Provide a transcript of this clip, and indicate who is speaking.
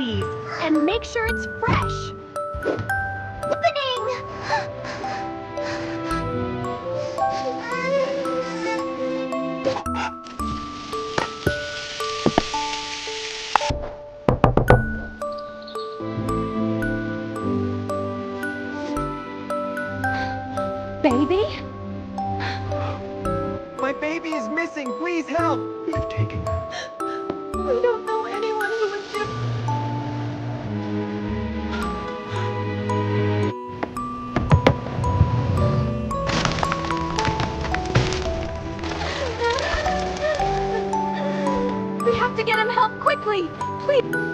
Speaker 1: please. And make sure it's fresh.
Speaker 2: Opening!
Speaker 1: Baby?
Speaker 3: My baby is missing. Please help.
Speaker 4: I've taken her.
Speaker 1: We don't know anyone who would do... We have to get him help quickly. Please.